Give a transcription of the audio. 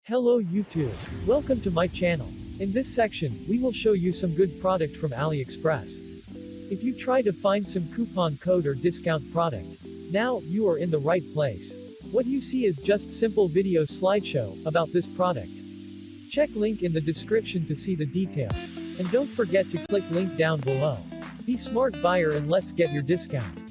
Hello YouTube. Welcome to my channel. In this section, we will show you some good product from AliExpress. If you try to find some coupon code or discount product, now, you are in the right place. What you see is just simple video slideshow about this product. Check link in the description to see the detail. And don't forget to click link down below. Be smart buyer and let's get your discount.